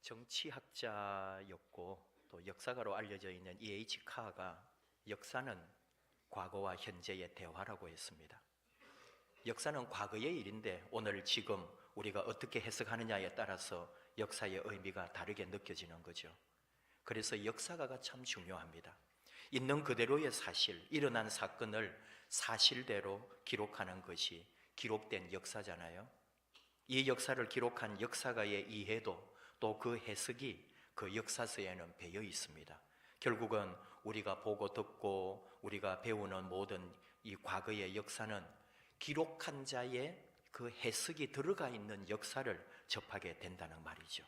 정치학자였고 또 역사가로 알려져 있는 E.H. 카가 역사는 과거와 현재의 대화라고 했습니다. 역사는 과거의 일인데 오늘 지금 우리가 어떻게 해석하느냐에 따라서 역사의 의미가 다르게 느껴지는 거죠. 그래서 역사가가 참 중요합니다. 있는 그대로의 사실, 일어난 사건을 사실대로 기록하는 것이 기록된 역사잖아요. 이 역사를 기록한 역사가의 이해도 또 그 해석이 그 역사서에는 배어 있습니다. 결국은 우리가 보고 듣고 우리가 배우는 모든 이 과거의 역사는 기록한 자의 그 해석이 들어가 있는 역사를 접하게 된다는 말이죠.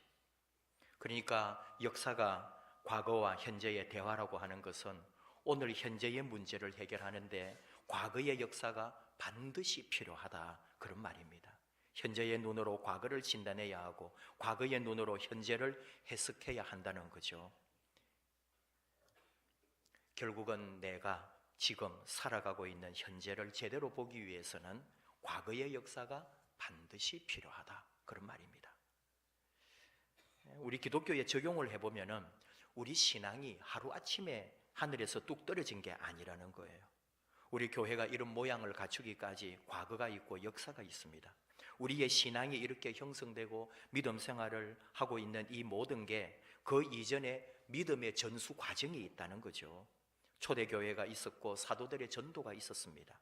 그러니까 역사가 과거와 현재의 대화라고 하는 것은 오늘 현재의 문제를 해결하는데 과거의 역사가 반드시 필요하다, 그런 말입니다. 현재의 눈으로 과거를 진단해야 하고 과거의 눈으로 현재를 해석해야 한다는 거죠. 결국은 내가 지금 살아가고 있는 현재를 제대로 보기 위해서는 과거의 역사가 반드시 필요하다, 그런 말입니다. 우리 기독교에 적용을 해보면은 우리 신앙이 하루아침에 하늘에서 뚝 떨어진 게 아니라는 거예요. 우리 교회가 이런 모양을 갖추기까지 과거가 있고 역사가 있습니다. 우리의 신앙이 이렇게 형성되고 믿음 생활을 하고 있는 이 모든 게 그 이전에 믿음의 전수 과정이 있다는 거죠. 초대교회가 있었고 사도들의 전도가 있었습니다.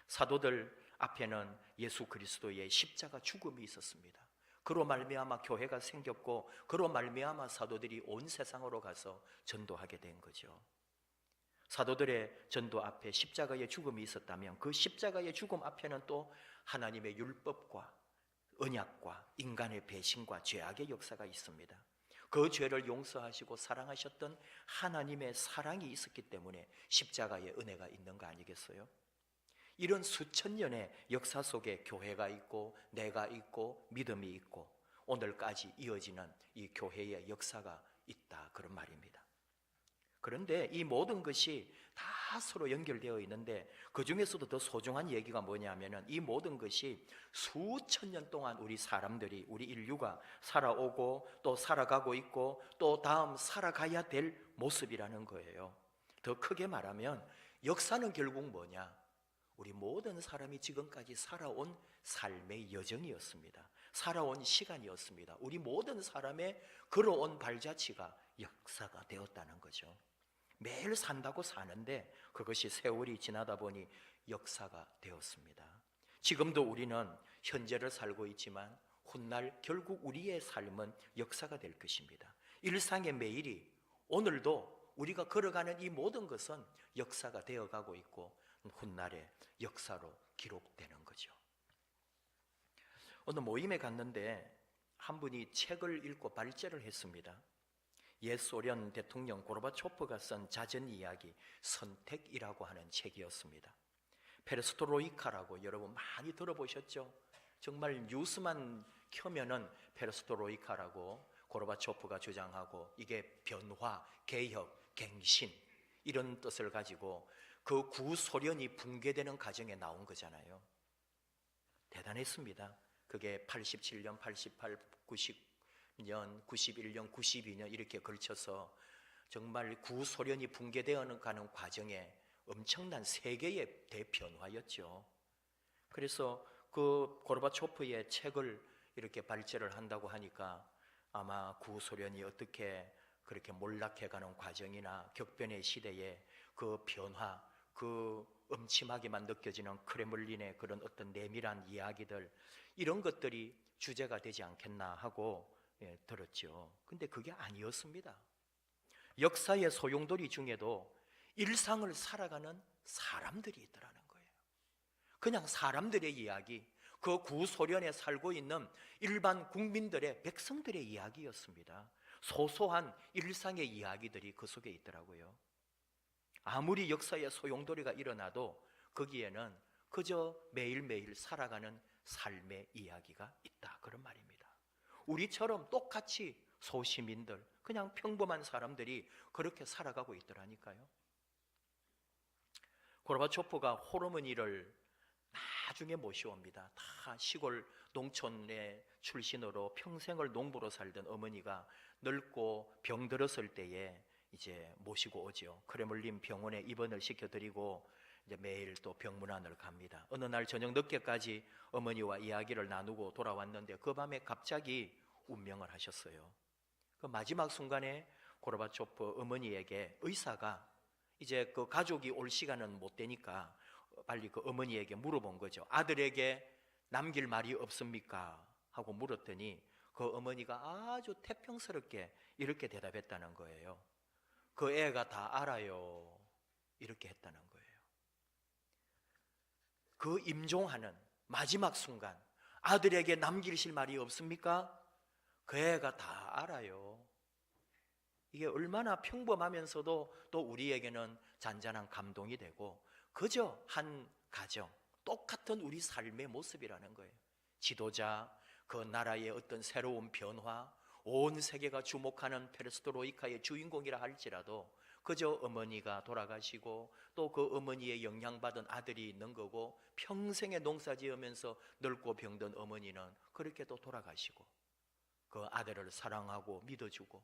사도들 앞에는 예수 그리스도의 십자가 죽음이 있었습니다. 그로 말미암아 교회가 생겼고 그로 말미암아 사도들이 온 세상으로 가서 전도하게 된 거죠. 사도들의 전도 앞에 십자가의 죽음이 있었다면 그 십자가의 죽음 앞에는 또 하나님의 율법과 언약과 인간의 배신과 죄악의 역사가 있습니다. 그 죄를 용서하시고 사랑하셨던 하나님의 사랑이 있었기 때문에 십자가의 은혜가 있는 거 아니겠어요? 이런 수천 년의 역사 속에 교회가 있고 내가 있고 믿음이 있고 오늘까지 이어지는 이 교회의 역사가 있다, 그런 말입니다. 그런데 이 모든 것이 다 서로 연결되어 있는데 그 중에서도 더 소중한 얘기가 뭐냐면은 이 모든 것이 수천 년 동안 우리 사람들이, 우리 인류가 살아오고 또 살아가고 있고 또 다음 살아가야 될 모습이라는 거예요. 더 크게 말하면 역사는 결국 뭐냐? 우리 모든 사람이 지금까지 살아온 삶의 여정이었습니다. 살아온 시간이었습니다. 우리 모든 사람의 걸어온 발자취가 역사가 되었다는 거죠. 매일 산다고 사는데 그것이 세월이 지나다 보니 역사가 되었습니다. 지금도 우리는 현재를 살고 있지만 훗날 결국 우리의 삶은 역사가 될 것입니다. 일상의 매일이, 오늘도 우리가 걸어가는 이 모든 것은 역사가 되어가고 있고 훗날의 역사로 기록되는 거죠. 어느 모임에 갔는데 한 분이 책을 읽고 발제를 했습니다. 옛 소련 대통령 고르바초프가 쓴 자전 이야기 선택이라고 하는 책이었습니다. 페레스트로이카라고 여러분 많이 들어보셨죠? 정말 뉴스만 켜면은 페레스트로이카라고 고르바초프가 주장하고 이게 변화, 개혁, 갱신 이런 뜻을 가지고 그 구소련이 붕괴되는 과정에 나온 거잖아요. 대단했습니다. 그게 87년, 88, 90년, 91년, 92년 이렇게 걸쳐서 정말 구소련이 붕괴되어 가는 과정에 엄청난 세계의 대변화였죠. 그래서 그 고르바초프의 책을 이렇게 발제를 한다고 하니까 아마 구소련이 어떻게 그렇게 몰락해가는 과정이나 격변의 시대에 그 변화, 그 음침하게만 느껴지는 크레물린의 그런 어떤 내밀한 이야기들, 이런 것들이 주제가 되지 않겠나 하고 들었죠. 근데 그게 아니었습니다. 역사의 소용돌이 중에도 일상을 살아가는 사람들이 있더라는 거예요. 그냥 사람들의 이야기, 그 구소련에 살고 있는 일반 국민들의, 백성들의 이야기였습니다. 소소한 일상의 이야기들이 그 속에 있더라고요. 아무리 역사의 소용돌이가 일어나도 거기에는 그저 매일매일 살아가는 삶의 이야기가 있다, 그런 말입니다. 우리처럼 똑같이 소시민들, 그냥 평범한 사람들이 그렇게 살아가고 있더라니까요. 고르바초프가 호르몬이를 나중에 모시옵니다. 다 시골 농촌의 출신으로 평생을 농부로 살던 어머니가 늙고 병들었을 때에 이제 모시고 오죠. 크레물린 병원에 입원을 시켜드리고 이제 매일 또 병문안을 갑니다. 어느 날 저녁 늦게까지 어머니와 이야기를 나누고 돌아왔는데 그 밤에 갑자기 운명을 하셨어요. 그 마지막 순간에 고르바초프 어머니에게 의사가 이제 그 가족이 올 시간은 못 되니까 빨리 그 어머니에게 물어본 거죠. 아들에게 남길 말이 없습니까? 하고 물었더니 그 어머니가 아주 태평스럽게 이렇게 대답했다는 거예요. 그 애가 다 알아요. 이렇게 했다는 거예요. 그 임종하는 마지막 순간 아들에게 남기실 말이 없습니까? 그 애가 다 알아요. 이게 얼마나 평범하면서도 또 우리에게는 잔잔한 감동이 되고 그저 한 가정, 똑같은 우리 삶의 모습이라는 거예요. 지도자, 그 나라의 어떤 새로운 변화, 온 세계가 주목하는 페레스트로이카의 주인공이라 할지라도 그저 어머니가 돌아가시고 또 그 어머니의 영향받은 아들이 있는 거고 평생에 농사 지으면서 늙고 병든 어머니는 그렇게 또 돌아가시고 그 아들을 사랑하고 믿어주고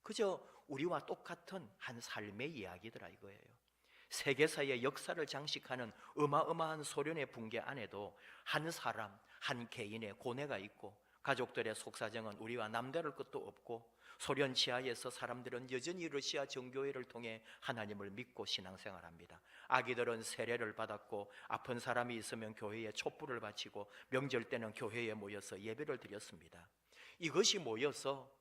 그저 우리와 똑같은 한 삶의 이야기더라 이거예요. 세계사의 역사를 장식하는 어마어마한 소련의 붕괴 안에도 한 사람, 한 개인의 고뇌가 있고 가족들의 속사정은 우리와 남다를 것도 없고 소련 지하에서 사람들은 여전히 러시아 정교회를 통해 하나님을 믿고 신앙생활합니다. 아기들은 세례를 받았고 아픈 사람이 있으면 교회에 촛불을 바치고 명절 때는 교회에 모여서 예배를 드렸습니다. 이것이 모여서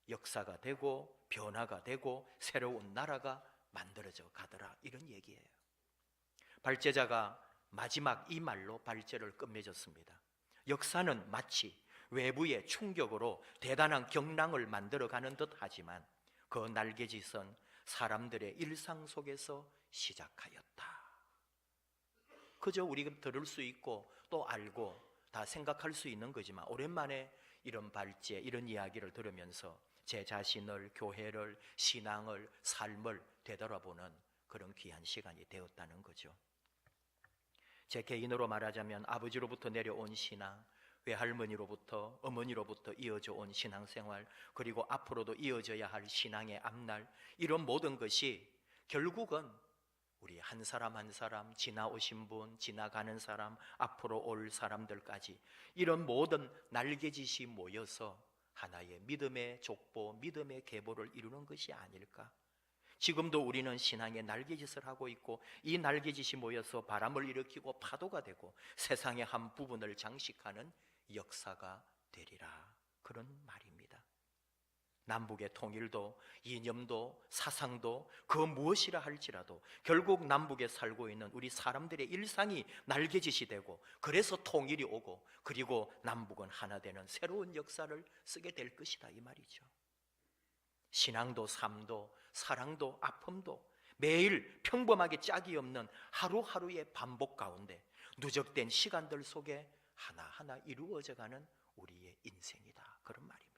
역사가 되고 변화가 되고 새로운 나라가 만들어져 가더라 이런 얘기예요. 발제자가 마지막 이 말로 발제를 끝맺었습니다. 역사는 마치 외부의 충격으로 대단한 경랑을 만들어가는 듯 하지만 그 날개짓은 사람들의 일상 속에서 시작하였다. 그저 우리가 들을 수 있고 또 알고 다 생각할 수 있는 거지만 오랜만에 이런 발제, 이런 이야기를 들으면서 제 자신을, 교회를, 신앙을, 삶을 되돌아보는 그런 귀한 시간이 되었다는 거죠. 제 개인으로 말하자면 아버지로부터 내려온 신앙, 외할머니로부터, 어머니로부터 이어져 온 신앙생활, 그리고 앞으로도 이어져야 할 신앙의 앞날, 이런 모든 것이 결국은 우리 한 사람 한 사람, 지나오신 분, 지나가는 사람, 앞으로 올 사람들까지 이런 모든 날개짓이 모여서 하나의 믿음의 족보, 믿음의 계보를 이루는 것이 아닐까. 지금도 우리는 신앙의 날개짓을 하고 있고 이 날개짓이 모여서 바람을 일으키고 파도가 되고 세상의 한 부분을 장식하는 역사가 되리라, 그런 말입니다. 남북의 통일도 이념도 사상도 그 무엇이라 할지라도 결국 남북에 살고 있는 우리 사람들의 일상이 날개짓이 되고 그래서 통일이 오고 그리고 남북은 하나 되는 새로운 역사를 쓰게 될 것이다 이 말이죠. 신앙도 삶도 사랑도 아픔도 매일 평범하게 짝이 없는 하루하루의 반복 가운데 누적된 시간들 속에 하나하나 이루어져가는 우리의 인생이다, 그런 말입니다.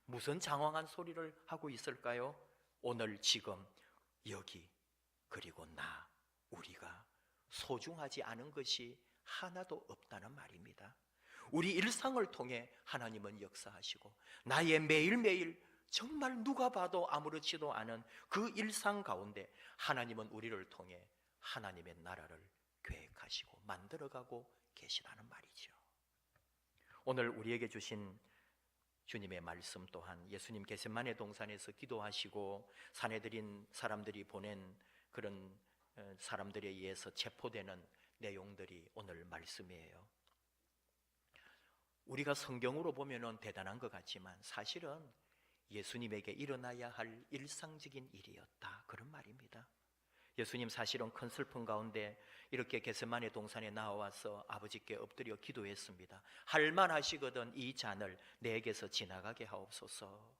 무슨 장황한 소리를 하고 있을까요? 오늘 지금 여기 그리고 나, 우리가 소중하지 않은 것이 하나도 없다는 말입니다. 우리 일상을 통해 하나님은 역사하시고 나의 매일매일 정말 누가 봐도 아무렇지도 않은 그 일상 가운데 하나님은 우리를 통해 하나님의 나라를 계획하시고 만들어가고 계시다는 말이죠. 오늘 우리에게 주신 주님의 말씀 또한 예수님 겟세마네 동산에서 기도하시고 산헤드린 사람들이 보낸 그런 사람들에 의해서 체포되는 내용들이 오늘 말씀이에요. 우리가 성경으로 보면은 대단한 것 같지만 사실은 예수님에게 일어나야 할 일상적인 일이었다, 그런 말입니다. 예수님 사실은 큰 슬픔 가운데 이렇게 겟세마네 동산에 나와서 아버지께 엎드려 기도했습니다. 할만하시거든 이 잔을 내게서 지나가게 하옵소서.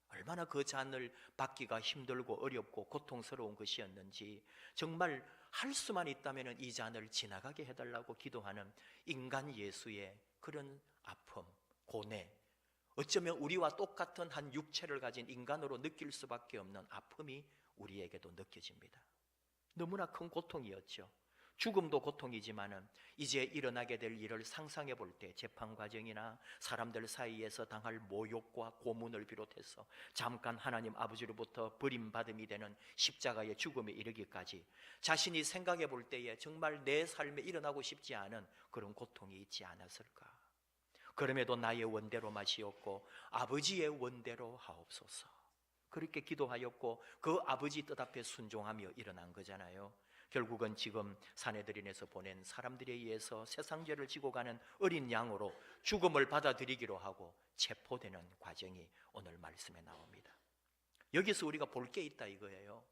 얼마나 그 잔을 받기가 힘들고 어렵고 고통스러운 것이었는지 정말 할 수만 있다면 이 잔을 지나가게 해달라고 기도하는 인간 예수의 그런 아픔, 고뇌, 어쩌면 우리와 똑같은 한 육체를 가진 인간으로 느낄 수밖에 없는 아픔이 우리에게도 느껴집니다. 너무나 큰 고통이었죠. 죽음도 고통이지만은 이제 일어나게 될 일을 상상해 볼 때 재판 과정이나 사람들 사이에서 당할 모욕과 고문을 비롯해서 잠깐 하나님 아버지로부터 버림받음이 되는 십자가의 죽음에 이르기까지 자신이 생각해 볼 때에 정말 내 삶에 일어나고 싶지 않은 그런 고통이 있지 않았을까? 그럼에도 나의 원대로 마시옵고 아버지의 원대로 하옵소서. 그렇게 기도하였고 그 아버지 뜻 앞에 순종하며 일어난 거잖아요. 결국은 지금 산헤드린에서 보낸 사람들에 의해서 세상죄를 지고 가는 어린 양으로 죽음을 받아들이기로 하고 체포되는 과정이 오늘 말씀에 나옵니다. 여기서 우리가 볼 게 있다 이거예요.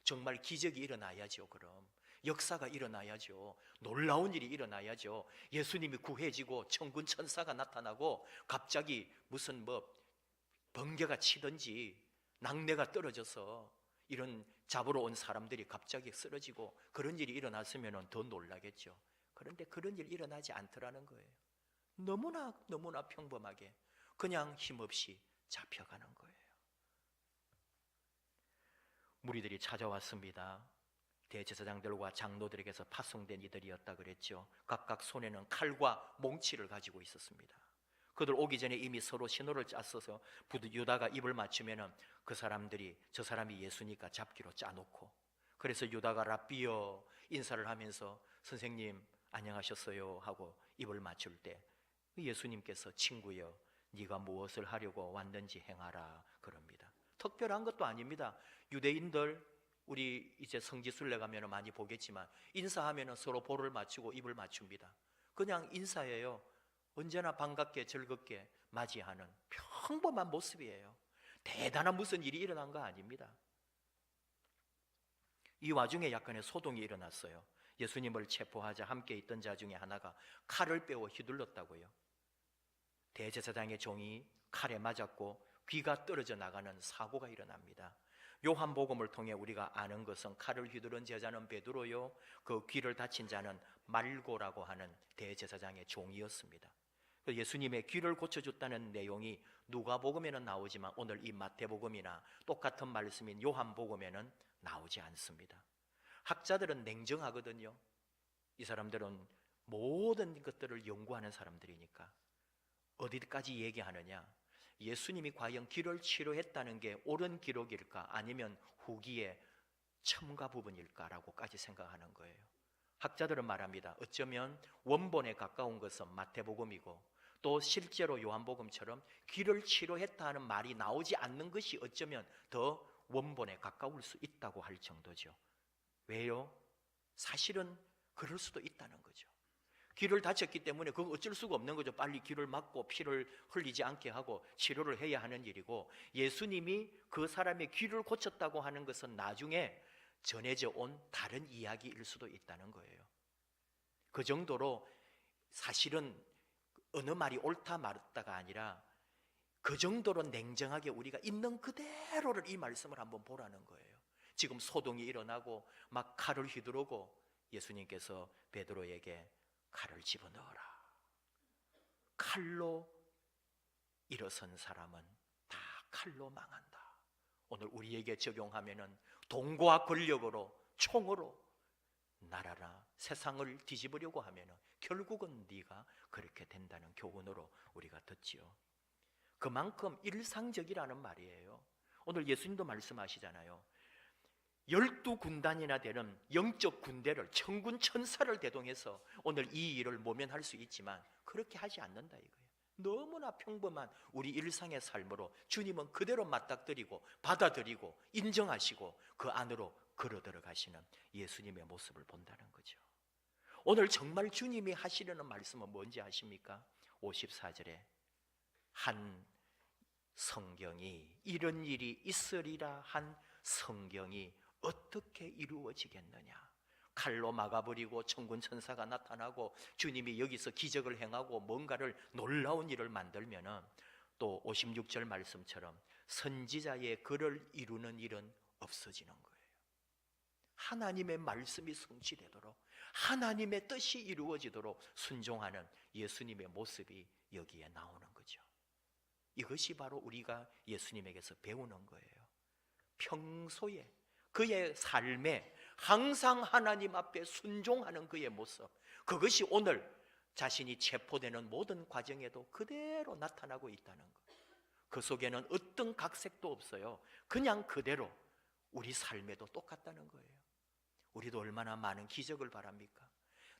정말 기적이 일어나야죠. 그럼 역사가 일어나야죠. 놀라운 일이 일어나야죠. 예수님이 구해지고 천군 천사가 나타나고 갑자기 무슨 번개가 치든지 낙뢰가 떨어져서 이런 잡으러 온 사람들이 갑자기 쓰러지고 그런 일이 일어났으면 더 놀라겠죠. 그런데 그런 일이 일어나지 않더라는 거예요. 너무나 평범하게 그냥 힘없이 잡혀가는 거예요. 무리들이 찾아왔습니다. 대제사장들과 장로들에게서 파송된 이들이었다 그랬죠. 각각 손에는 칼과 몽치를 가지고 있었습니다. 그들 오기 전에 이미 서로 신호를 짰어서 유다가 입을 맞추면은 그 사람들이 저 사람이 예수니까 잡기로 짜놓고, 그래서 유다가 랍비여 인사를 하면서 선생님 안녕하셨어요 하고 입을 맞출 때 예수님께서 친구여 네가 무엇을 하려고 왔는지 행하라 그럽니다. 특별한 것도 아닙니다. 유대인들 우리 이제 성지순례 가면 많이 보겠지만 인사하면 서로 볼을 맞추고 입을 맞춥니다. 그냥 인사예요. 언제나 반갑게 즐겁게 맞이하는 평범한 모습이에요. 대단한 무슨 일이 일어난 거 아닙니다. 이 와중에 약간의 소동이 일어났어요. 예수님을 체포하자 함께 있던 자 중에 하나가 칼을 빼어 휘둘렀다고요. 대제사장의 종이 칼에 맞았고 귀가 떨어져 나가는 사고가 일어납니다. 요한복음을 통해 우리가 아는 것은 칼을 휘두른 제자는 베드로요, 그 귀를 다친 자는 말고라고 하는 대제사장의 종이었습니다. 예수님의 귀를 고쳐줬다는 내용이 누가복음에는 나오지만 오늘 이 마태복음이나 똑같은 말씀인 요한복음에는 나오지 않습니다. 학자들은 냉정하거든요. 이 사람들은 모든 것들을 연구하는 사람들이니까 어디까지 얘기하느냐, 예수님이 과연 귀를 치료했다는 게 옳은 기록일까 아니면 후기의 첨가 부분일까라고까지 생각하는 거예요. 학자들은 말합니다. 어쩌면 원본에 가까운 것은 마태복음이고 또 실제로 요한복음처럼 귀를 치료했다 하는 말이 나오지 않는 것이 어쩌면 더 원본에 가까울 수 있다고 할 정도죠. 왜요? 사실은 그럴 수도 있다는 거죠. 귀를 다쳤기 때문에 그건 어쩔 수가 없는 거죠. 빨리 귀를 막고 피를 흘리지 않게 하고 치료를 해야 하는 일이고, 예수님이 그 사람의 귀를 고쳤다고 하는 것은 나중에 전해져 온 다른 이야기일 수도 있다는 거예요. 그 정도로 사실은 어느 말이 옳다 말았다가 아니라 그 정도로 냉정하게 우리가 있는 그대로를 이 말씀을 한번 보라는 거예요. 지금 소동이 일어나고 막 칼을 휘두르고 예수님께서 베드로에게 칼을 집어넣어라. 칼로 일어선 사람은 다 칼로 망한다. 오늘 우리에게 적용하면은 돈과 권력으로, 총으로 나라나 세상을 뒤집으려고 하면은 결국은 네가 그렇게 된다는 교훈으로 우리가 듣지요. 그만큼 일상적이라는 말이에요. 오늘 예수님도 말씀하시잖아요. 12군단이나 되는 영적 군대를, 천군 천사를 대동해서 오늘 이 일을 모면할 수 있지만 그렇게 하지 않는다 이거예요. 너무나 평범한 우리 일상의 삶으로 주님은 그대로 맞닥뜨리고 받아들이고 인정하시고 그 안으로 걸어 들어가시는 예수님의 모습을 본다는 거죠. 오늘 정말 주님이 하시려는 말씀은 뭔지 아십니까? 54절에 한 성경이, 이런 일이 있으리라 한 성경이 어떻게 이루어지겠느냐. 칼로 막아버리고 천군 천사가 나타나고 주님이 여기서 기적을 행하고 뭔가를 놀라운 일을 만들면은 또 56절 말씀처럼 선지자의 글을 이루는 일은 없어지는 거예요. 하나님의 말씀이 성취되도록, 하나님의 뜻이 이루어지도록 순종하는 예수님의 모습이 여기에 나오는 거죠. 이것이 바로 우리가 예수님에게서 배우는 거예요. 평소에 그의 삶에 항상 하나님 앞에 순종하는 그의 모습, 그것이 오늘 자신이 체포되는 모든 과정에도 그대로 나타나고 있다는 것. 그 속에는 어떤 각색도 없어요. 그냥 그대로 우리 삶에도 똑같다는 거예요. 우리도 얼마나 많은 기적을 바랍니까?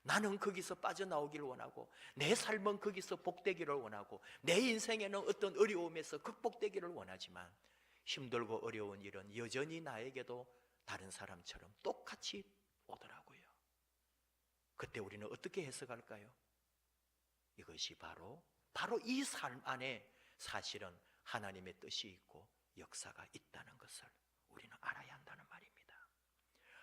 나는 거기서 빠져나오기를 원하고, 내 삶은 거기서 복되기를 원하고, 내 인생에는 어떤 어려움에서 극복되기를 원하지만 힘들고 어려운 일은 여전히 나에게도 다른 사람처럼 똑같이 오더라고요. 그때 우리는 어떻게 해석할까요? 이것이 바로 이 삶 안에 사실은 하나님의 뜻이 있고 역사가 있다는 것을 우리는 알아야 한다는 말입니다.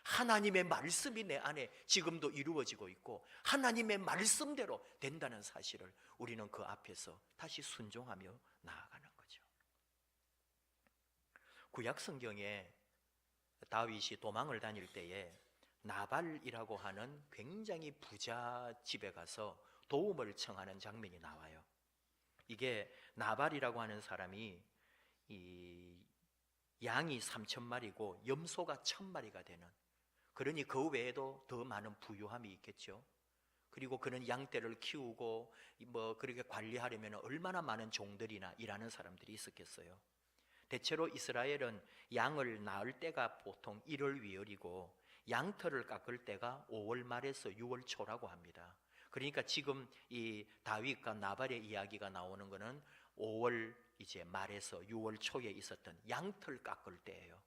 하나님의 말씀이 내 안에 지금도 이루어지고 있고 하나님의 말씀대로 된다는 사실을 우리는 그 앞에서 다시 순종하며 나아가는 거죠. 구약 성경에 다윗이 도망을 다닐 때에 나발이라고 하는 굉장히 부자 집에 가서 도움을 청하는 장면이 나와요. 이게 나발이라고 하는 사람이 이 양이 3,000마리고 염소가 1,000마리가 되는, 그러니 그 외에도 더 많은 부유함이 있겠죠. 그리고 그는 양떼를 키우고 그렇게 관리하려면 얼마나 많은 종들이나 일하는 사람들이 있었겠어요. 대체로 이스라엘은 양을 낳을 때가 보통 1월 위월이고 양털을 깎을 때가 5월 말에서 6월 초라고 합니다. 그러니까 지금 이 다윗과 나발의 이야기가 나오는 것은 5월 이제 말에서 6월 초에 있었던 양털 깎을 때예요.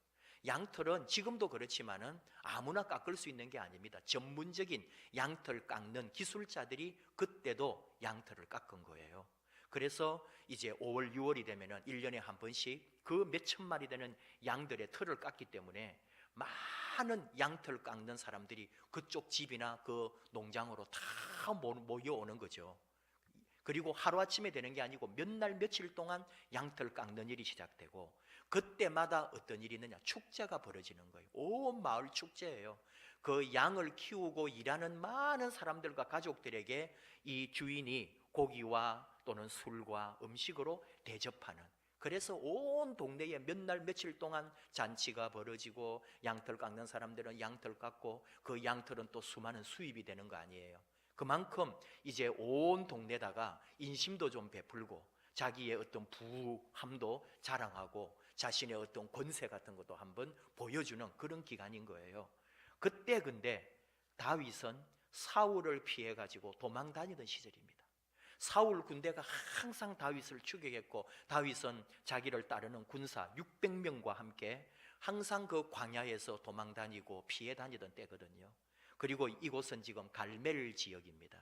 양털은 지금도 그렇지만은 아무나 깎을 수 있는 게 아닙니다. 전문적인 양털 깎는 기술자들이 그때도 양털을 깎은 거예요. 그래서 이제 5월, 6월이 되면은 1년에 한 번씩 그 몇천 마리 되는 양들의 털을 깎기 때문에 많은 양털 깎는 사람들이 그쪽 집이나 그 농장으로 다 모여오는 거죠. 그리고 하루아침에 되는 게 아니고 몇 날 며칠 동안 양털 깎는 일이 시작되고, 그때마다 어떤 일이 있느냐, 축제가 벌어지는 거예요. 온 마을 축제예요. 그 양을 키우고 일하는 많은 사람들과 가족들에게 이 주인이 고기와 또는 술과 음식으로 대접하는, 그래서 온 동네에 몇 날 며칠 동안 잔치가 벌어지고 양털 깎는 사람들은 양털 깎고 그 양털은 또 수많은 수입이 되는 거 아니에요. 그만큼 이제 온 동네다가 인심도 좀 베풀고 자기의 어떤 부함도 자랑하고 자신의 어떤 권세 같은 것도 한번 보여주는 그런 기간인 거예요. 그때 근데 다윗은 사울을 피해 가지고 도망 다니던 시절입니다. 사울 군대가 항상 다윗을 추격했고 다윗은 자기를 따르는 군사 600명과 함께 항상 그 광야에서 도망 다니고 피해 다니던 때거든요. 그리고 이곳은 지금 갈멜 지역입니다.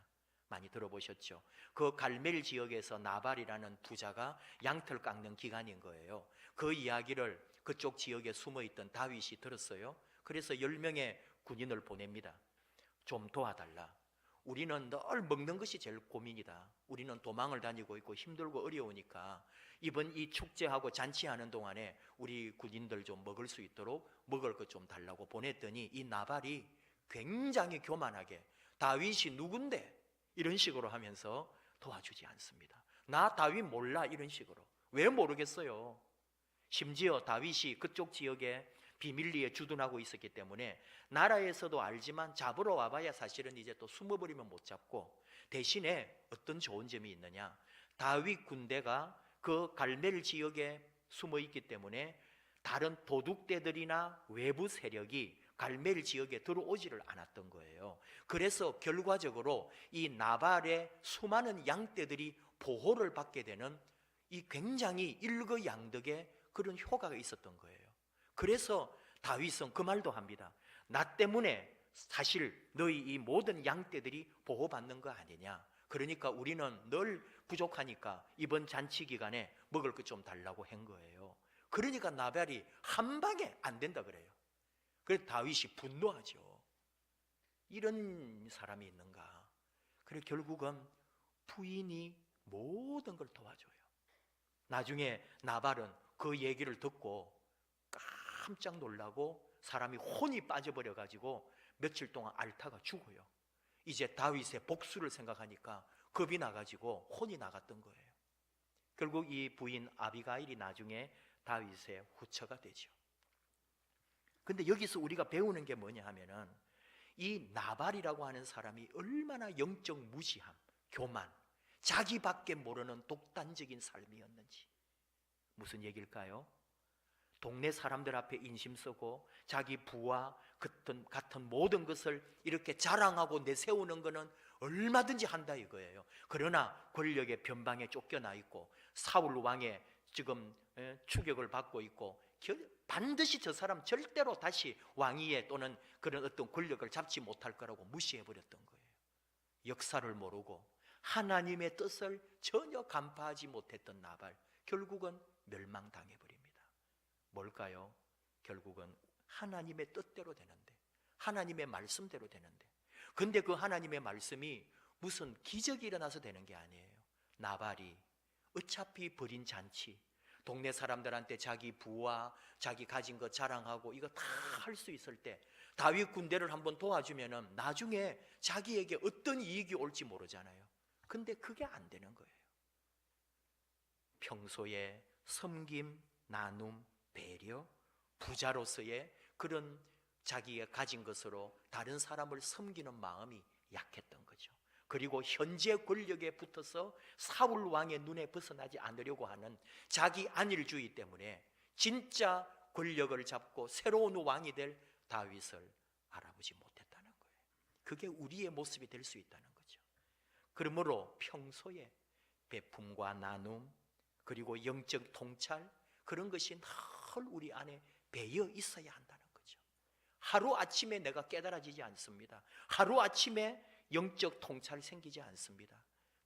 많이 들어보셨죠? 그 갈멜 지역에서 나발이라는 부자가 양털 깎는 기간인 거예요. 그 이야기를 그쪽 지역에 숨어있던 다윗이 들었어요. 그래서 10명의 군인을 보냅니다. 좀 도와달라. 우리는 늘 먹는 것이 제일 고민이다. 우리는 도망을 다니고 있고 힘들고 어려우니까 이번 이 축제하고 잔치하는 동안에 우리 군인들 좀 먹을 수 있도록 먹을 것 좀 달라고 보냈더니 이 나발이 굉장히 교만하게 다윗이 누군데 이런 식으로 하면서 도와주지 않습니다. 나 다윗 몰라 이런 식으로. 왜 모르겠어요? 심지어 다윗이 그쪽 지역에 비밀리에 주둔하고 있었기 때문에 나라에서도 알지만 잡으러 와봐야 사실은 이제 또 숨어버리면 못 잡고, 대신에 어떤 좋은 점이 있느냐, 다윗 군대가 그 갈멜 지역에 숨어 있기 때문에 다른 도둑대들이나 외부 세력이 갈멜 지역에 들어오지를 않았던 거예요. 그래서 결과적으로 이 나발의 수많은 양떼들이 보호를 받게 되는 이 굉장히 일거양득의 그런 효과가 있었던 거예요. 그래서 다윗은 그 말도 합니다. 나 때문에 사실 너희 이 모든 양떼들이 보호받는 거 아니냐. 그러니까 우리는 늘 부족하니까 이번 잔치 기간에 먹을 것 좀 달라고 한 거예요. 그러니까 나발이 한 방에 안 된다 그래요. 그래서 다윗이 분노하죠. 이런 사람이 있는가. 그래서 결국은 부인이 모든 걸 도와줘요. 나중에 나발은 그 얘기를 듣고 깜짝 놀라고 사람이 혼이 빠져버려 가지고 며칠 동안 앓다가 죽어요. 이제 다윗의 복수를 생각하니까 겁이 나가지고 혼이 나갔던 거예요. 결국 이 부인 아비가일이 나중에 다윗의 후처가 되죠. 근데 여기서 우리가 배우는 게 뭐냐 하면은 이 나발이라고 하는 사람이 얼마나 영적 무지함, 교만, 자기밖에 모르는 독단적인 삶이었는지. 무슨 얘기일까요? 동네 사람들 앞에 인심 쓰고 자기 부와 같은 모든 것을 이렇게 자랑하고 내세우는 것은 얼마든지 한다 이거예요. 그러나 권력의 변방에 쫓겨나 있고 사울 왕의 지금 추격을 받고 있고 반드시 저 사람 절대로 다시 왕위에 또는 그런 어떤 권력을 잡지 못할 거라고 무시해버렸던 거예요. 역사를 모르고 하나님의 뜻을 전혀 간파하지 못했던 나발, 결국은 멸망당해버립니다. 뭘까요? 결국은 하나님의 뜻대로 되는데, 하나님의 말씀대로 되는데, 근데 그 하나님의 말씀이 무슨 기적이 일어나서 되는 게 아니에요. 나발이 어차피 벌인 잔치, 동네 사람들한테 자기 부와 자기 가진 것 자랑하고 이거 다 할 수 있을 때 다윗 군대를 한번 도와주면은 나중에 자기에게 어떤 이익이 올지 모르잖아요. 근데 그게 안 되는 거예요. 평소에 섬김, 나눔, 배려, 부자로서의 그런 자기가 가진 것으로 다른 사람을 섬기는 마음이 약했던 거죠. 그리고 현재 권력에 붙어서 사울 왕의 눈에 벗어나지 않으려고 하는 자기 안일주의 때문에 진짜 권력을 잡고 새로운 왕이 될 다윗을 알아보지 못했다는 거예요. 그게 우리의 모습이 될 수 있다는 거죠. 그러므로 평소에 베품과 나눔, 그리고 영적 통찰, 그런 것이 늘 우리 안에 배어 있어야 한다는 거죠. 하루아침에 내가 깨달아지지 않습니다. 하루아침에 영적 통찰이 생기지 않습니다.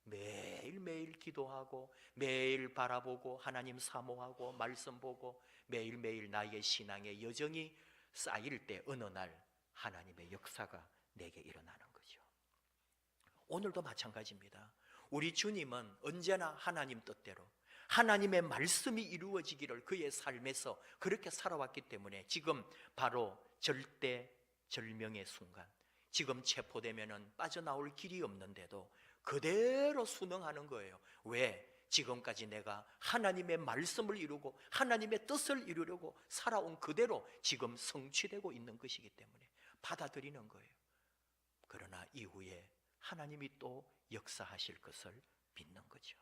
매일매일 기도하고 매일 바라보고 하나님 사모하고 말씀 보고 매일매일 나의 신앙의 여정이 쌓일 때 어느 날 하나님의 역사가 내게 일어나는 거죠. 오늘도 마찬가지입니다. 우리 주님은 언제나 하나님 뜻대로 하나님의 말씀이 이루어지기를 그의 삶에서 그렇게 살아왔기 때문에 지금 바로 절대절명의 순간, 지금 체포되면은 빠져나올 길이 없는데도 그대로 순응하는 거예요. 왜? 지금까지 내가 하나님의 말씀을 이루고 하나님의 뜻을 이루려고 살아온 그대로 지금 성취되고 있는 것이기 때문에 받아들이는 거예요. 그러나 이후에 하나님이 또 역사하실 것을 믿는 거죠.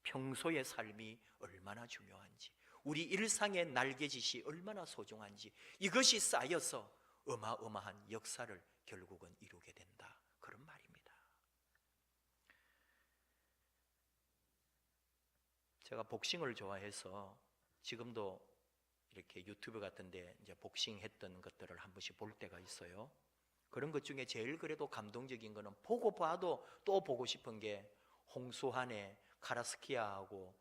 평소의 삶이 얼마나 중요한지, 우리 일상의 날개짓이 얼마나 소중한지, 이것이 쌓여서 어마어마한 역사를 결국은 이루게 된다, 그런 말입니다. 제가 복싱을 좋아해서 지금도 이렇게 유튜브 같은데 이제 복싱했던 것들을 한 번씩 볼 때가 있어요. 그런 것 중에 제일 그래도 감동적인 거는 보고 봐도 또 보고 싶은 게 홍수환의 카라스키아하고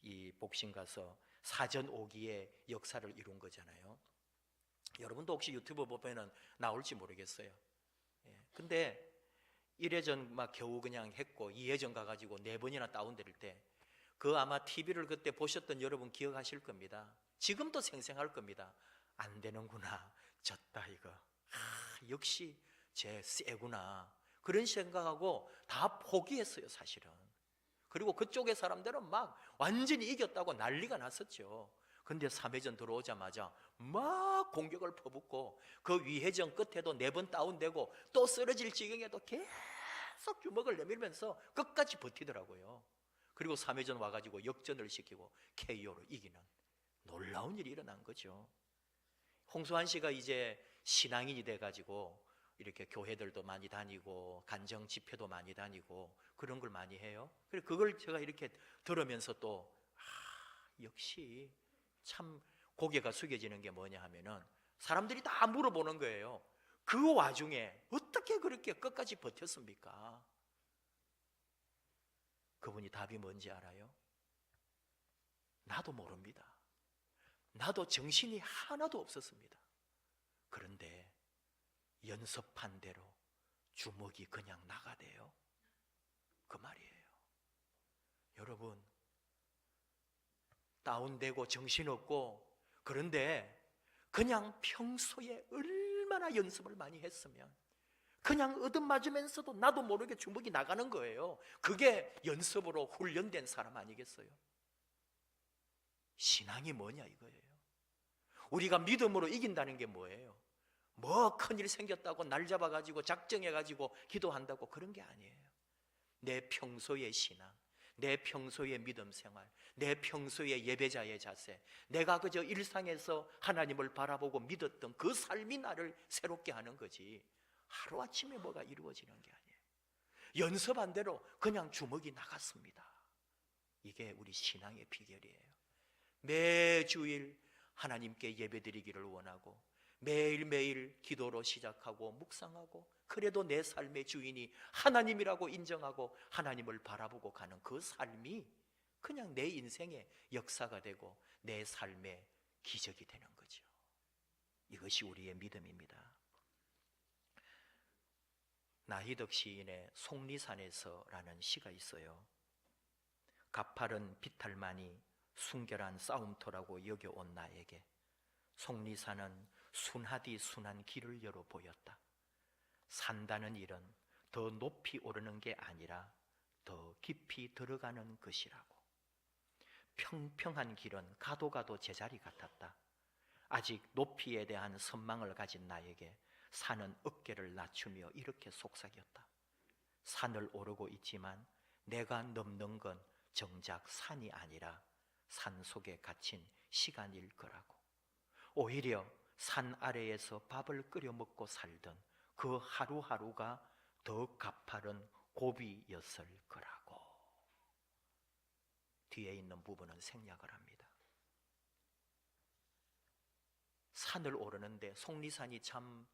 이 복싱 가서 사전 5기의 역사를 이룬 거잖아요. 여러분도 혹시 유튜브 보면은 나올지 모르겠어요. 근데 1회전 막 겨우 그냥 했고 2회전 가가지고 4번이나 다운될 때 그 아마 TV를 그때 보셨던 여러분 기억하실 겁니다. 지금도 생생할 겁니다. 안 되는구나, 졌다 이거. 역시 쟤 세구나, 그런 생각하고 다 포기했어요 사실은. 그리고 그쪽의 사람들은 막 완전히 이겼다고 난리가 났었죠. 근데 3회전 들어오자마자 막 공격을 퍼붓고 그 위회전 끝에도 4번 다운되고 또 쓰러질 지경에도 계속 주먹을 내밀면서 끝까지 버티더라고요. 그리고 3회전 와가지고 역전을 시키고 KO로 이기는 놀라운 일이 일어난 거죠. 홍수환 씨가 이제 신앙인이 돼가지고 이렇게 교회들도 많이 다니고 간정 집회도 많이 다니고 그런 걸 많이 해요. 그래서 그걸 제가 이렇게 들으면서 또 역시 참 고개가 숙여지는 게 뭐냐 하면은 사람들이 다 물어보는 거예요. 그 와중에 어떻게 그렇게 끝까지 버텼습니까? 그분이 답이 뭔지 알아요? 나도 모릅니다. 나도 정신이 하나도 없었습니다. 그런데 연습한 대로 주먹이 그냥 나가대요. 그 말이에요. 여러분, 다운되고 정신없고, 그런데 그냥 평소에 얼마나 연습을 많이 했으면 그냥 얻어맞으면서도 나도 모르게 주먹이 나가는 거예요. 그게 연습으로 훈련된 사람 아니겠어요? 신앙이 뭐냐 이거예요. 우리가 믿음으로 이긴다는 게 뭐예요? 뭐 큰일 생겼다고 날 잡아가지고 작정해가지고 기도한다고 그런 게 아니에요. 내 평소의 신앙, 내 평소의 믿음 생활, 내 평소의 예배자의 자세, 내가 그저 일상에서 하나님을 바라보고 믿었던 그 삶이 나를 새롭게 하는 거지, 하루아침에 뭐가 이루어지는 게 아니에요. 연습한 대로 그냥 주먹이 나갔습니다. 이게 우리 신앙의 비결이에요. 매주일 하나님께 예배드리기를 원하고 매일매일 기도로 시작하고 묵상하고, 그래도 내 삶의 주인이 하나님이라고 인정하고 하나님을 바라보고 가는 그 삶이 그냥 내 인생의 역사가 되고 내 삶의 기적이 되는 거죠. 이것이 우리의 믿음입니다. 나희덕 시인의 속리산에서라는 시가 있어요. 가파른 비탈만이 순결한 싸움터라고 여겨온 나에게 속리산은 순하디 순한 길을 열어 보였다. 산다는 일은 더 높이 오르는 게 아니라 더 깊이 들어가는 것이라고. 평평한 길은 가도 가도 제자리 같았다. 아직 높이에 대한 선망을 가진 나에게 산은 어깨를 낮추며 이렇게 속삭였다. 산을 오르고 있지만 내가 넘는 건 정작 산이 아니라 산 속에 갇힌 시간일 거라고. 오히려 산 아래에서 밥을 끓여 먹고 살던 그 하루하루가 더 가파른 고비였을 거라고. 뒤에 있는 부분은 생략을 합니다. 산을 오르는데 속리산이 참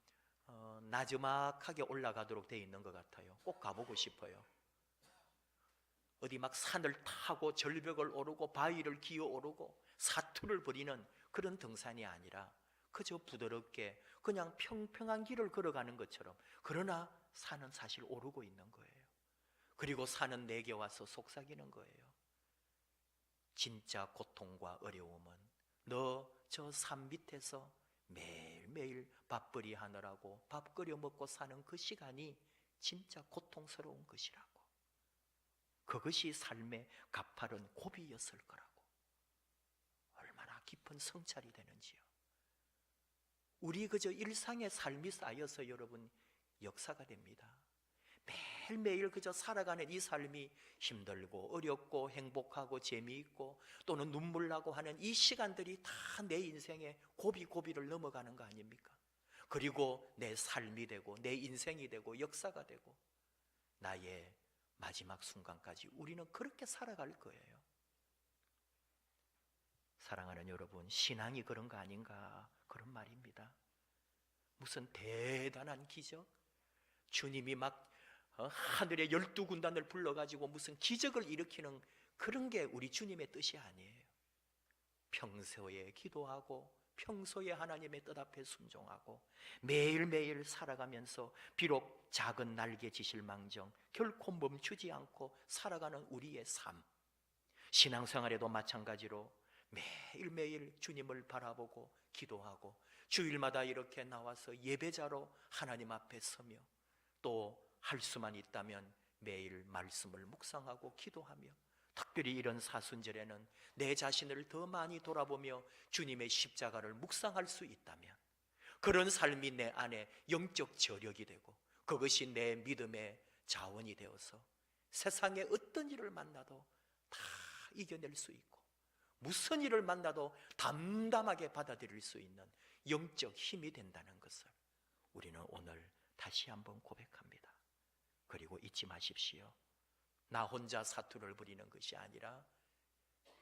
나지막하게 올라가도록 되어 있는 것 같아요. 꼭 가보고 싶어요. 어디 막 산을 타고 절벽을 오르고 바위를 기어 오르고 사투를 벌이는 그런 등산이 아니라 그저 부드럽게 그냥 평평한 길을 걸어가는 것처럼, 그러나 산은 사실 오르고 있는 거예요. 그리고 산은 내게 와서 속삭이는 거예요. 진짜 고통과 어려움은 너 저 산 밑에서 매일매일 밥벌이 하느라고 밥 끓여 먹고 사는 그 시간이 진짜 고통스러운 것이라고. 그것이 삶의 가파른 고비였을 거라고. 얼마나 깊은 성찰이 되는지요. 우리 그저 일상의 삶이 쌓여서 여러분 역사가 됩니다. 매일매일 그저 살아가는 이 삶이 힘들고 어렵고 행복하고 재미있고 또는 눈물 나고 하는 이 시간들이 다 내 인생의 고비고비를 넘어가는 거 아닙니까? 그리고 내 삶이 되고 내 인생이 되고 역사가 되고 나의 마지막 순간까지 우리는 그렇게 살아갈 거예요. 사랑하는 여러분, 신앙이 그런 거 아닌가, 그런 말입니다. 무슨 대단한 기적? 주님이 막 하늘의 12군단을 불러가지고 무슨 기적을 일으키는 그런 게 우리 주님의 뜻이 아니에요. 평소에 기도하고 평소에 하나님의 뜻 앞에 순종하고 매일매일 살아가면서 비록 작은 날개짓일망정 결코 멈추지 않고 살아가는 우리의 삶, 신앙생활에도 마찬가지로 매일매일 주님을 바라보고 기도하고 주일마다 이렇게 나와서 예배자로 하나님 앞에 서며 또 할 수만 있다면 매일 말씀을 묵상하고 기도하며, 특별히 이런 사순절에는 내 자신을 더 많이 돌아보며 주님의 십자가를 묵상할 수 있다면 그런 삶이 내 안에 영적 저력이 되고 그것이 내 믿음의 자원이 되어서 세상에 어떤 일을 만나도 다 이겨낼 수 있고 무슨 일을 만나도 담담하게 받아들일 수 있는 영적 힘이 된다는 것을 우리는 오늘 다시 한번 고백합니다. 그리고 잊지 마십시오. 나 혼자 사투를 부리는 것이 아니라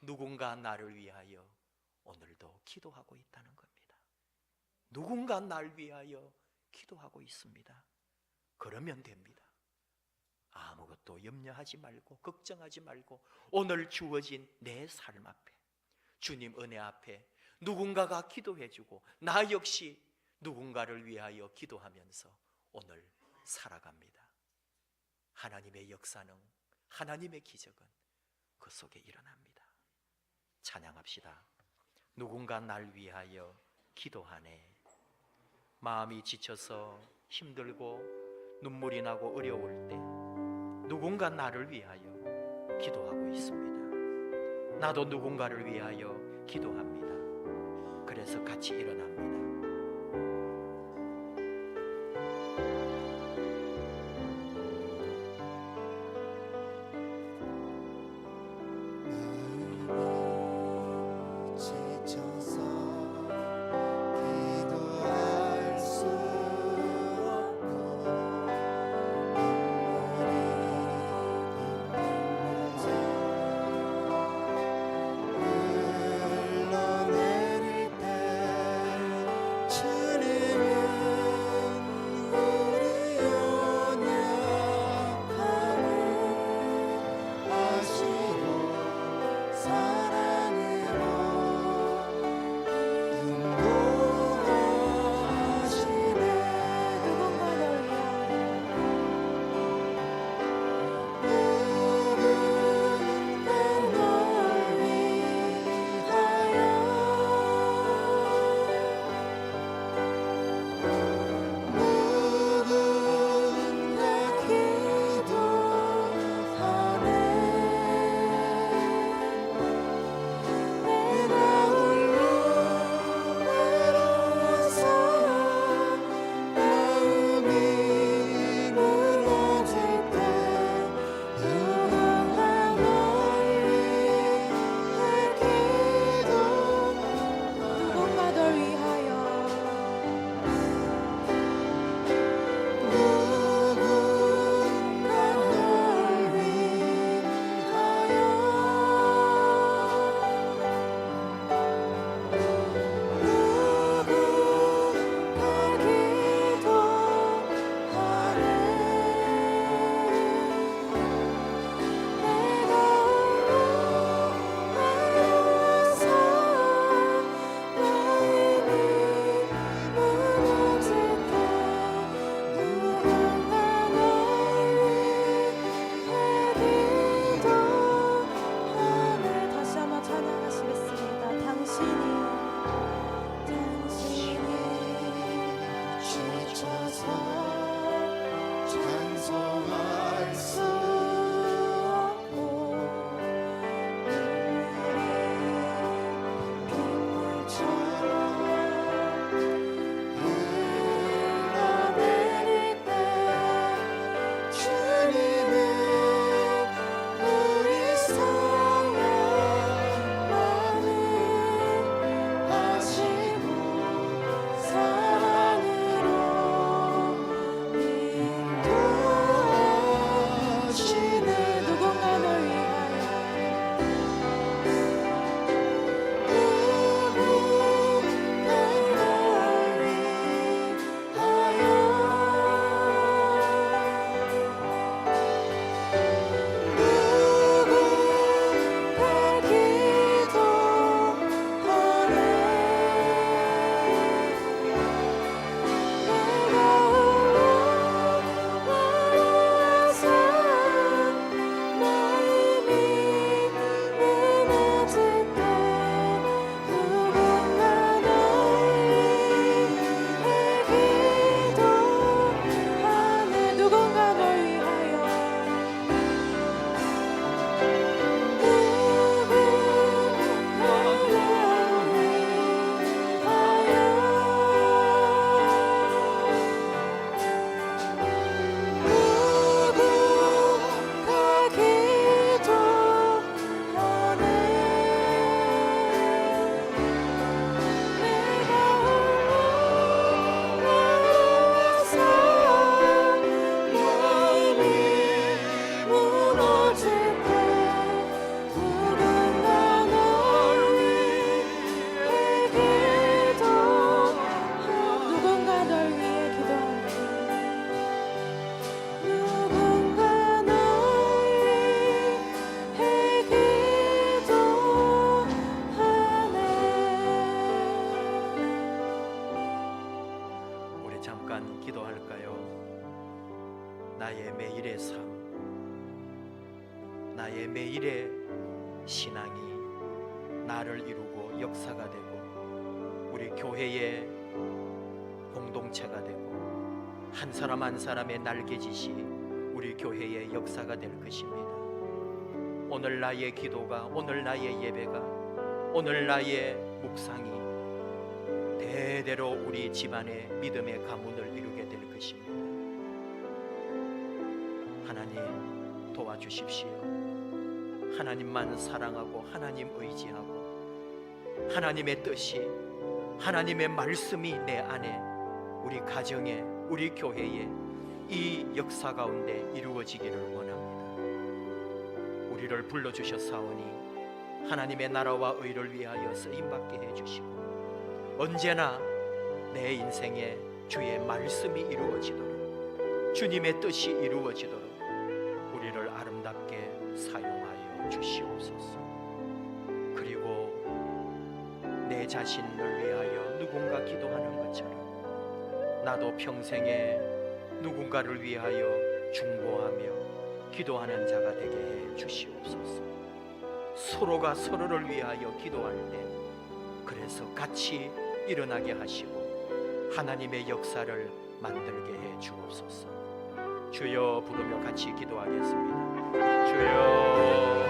누군가 나를 위하여 오늘도 기도하고 있다는 겁니다. 누군가 날 위하여 기도하고 있습니다. 그러면 됩니다. 아무것도 염려하지 말고 걱정하지 말고 오늘 주어진 내 삶 앞에 주님 은혜 앞에 누군가가 기도해주고 나 역시 누군가를 위하여 기도하면서 오늘 살아갑니다. 하나님의 역사는, 하나님의 기적은 그 속에 일어납니다. 찬양합시다. 누군가 날 위하여 기도하네. 마음이 지쳐서 힘들고 눈물이 나고 어려울 때 누군가 나를 위하여 기도하고 있습니다. 나도 누군가를 위하여 기도합니다. 자리에서 같이 일어납니다. 나의 매일의 삶, 나의 매일의 신앙이 나를 이루고 역사가 되고 우리 교회의 공동체가 되고 한 사람 한 사람의 날개짓이 우리 교회의 역사가 될 것입니다. 오늘 나의 기도가, 오늘 나의 예배가, 오늘 나의 묵상이 대대로 우리 집안의 믿음의 가문을 이루게 될 것입니다. 하나님 도와주십시오. 하나님만 사랑하고 하나님 의지하고 하나님의 뜻이, 하나님의 말씀이 내 안에, 우리 가정에, 우리 교회에 이 역사 가운데 이루어지기를 원합니다. 우리를 불러주셨사오니 하나님의 나라와 의를 위하여 쓰임받게 해주시고 언제나 내 인생에 주의 말씀이 이루어지도록, 주님의 뜻이 이루어지도록 우리를 아름답게 사용하여 주시옵소서. 그리고 내 자신을 위하여 누군가 기도하는 것처럼 나도 평생에 누군가를 위하여 중보하며 기도하는 자가 되게 해 주시옵소서. 서로가 서로를 위하여 기도할 때 그래서 같이 일어나게 하시고 하나님의 역사를 만들게 해 주옵소서. 주여 부르며 같이 기도하겠습니다. 주여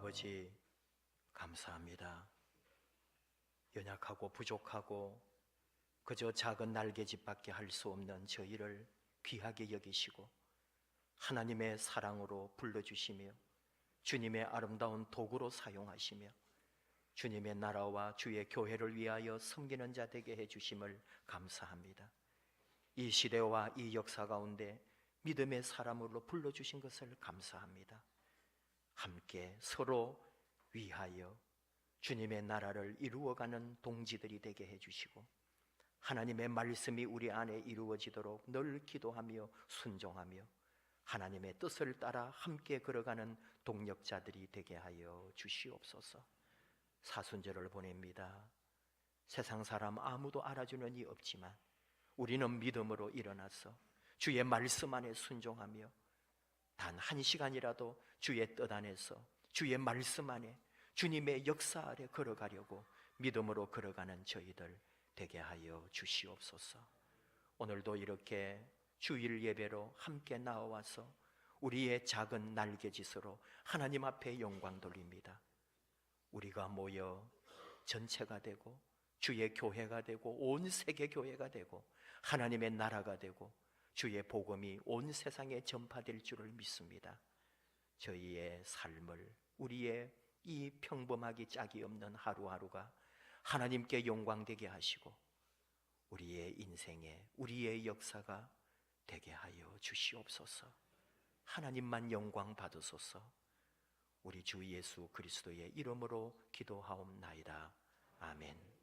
아버지 감사합니다. 연약하고 부족하고 그저 작은 날개짓밖에 할 수 없는 저희를 귀하게 여기시고 하나님의 사랑으로 불러주시며 주님의 아름다운 도구로 사용하시며 주님의 나라와 주의 교회를 위하여 섬기는 자 되게 해주심을 감사합니다. 이 시대와 이 역사 가운데 믿음의 사람으로 불러주신 것을 감사합니다. 함께 서로 위하여 주님의 나라를 이루어가는 동지들이 되게 해주시고 하나님의 말씀이 우리 안에 이루어지도록 늘 기도하며 순종하며 하나님의 뜻을 따라 함께 걸어가는 동력자들이 되게 하여 주시옵소서. 사순절을 보냅니다. 세상 사람 아무도 알아주는 이 없지만 우리는 믿음으로 일어나서 주의 말씀 안에 순종하며 단 한 시간이라도 주의 뜻 안에서 주의 말씀 안에 주님의 역사 아래 걸어가려고 믿음으로 걸어가는 저희들 되게 하여 주시옵소서. 오늘도 이렇게 주일 예배로 함께 나와서 우리의 작은 날개짓으로 하나님 앞에 영광 돌립니다. 우리가 모여 전체가 되고 주의 교회가 되고 온 세계 교회가 되고 하나님의 나라가 되고 주의 복음이 온 세상에 전파될 줄을 믿습니다. 저희의 삶을, 우리의 이 평범하기 짝이 없는 하루하루가 하나님께 영광되게 하시고 우리의 인생에 우리의 역사가 되게 하여 주시옵소서. 하나님만 영광 받으소서. 우리 주 예수 그리스도의 이름으로 기도하옵나이다. 아멘.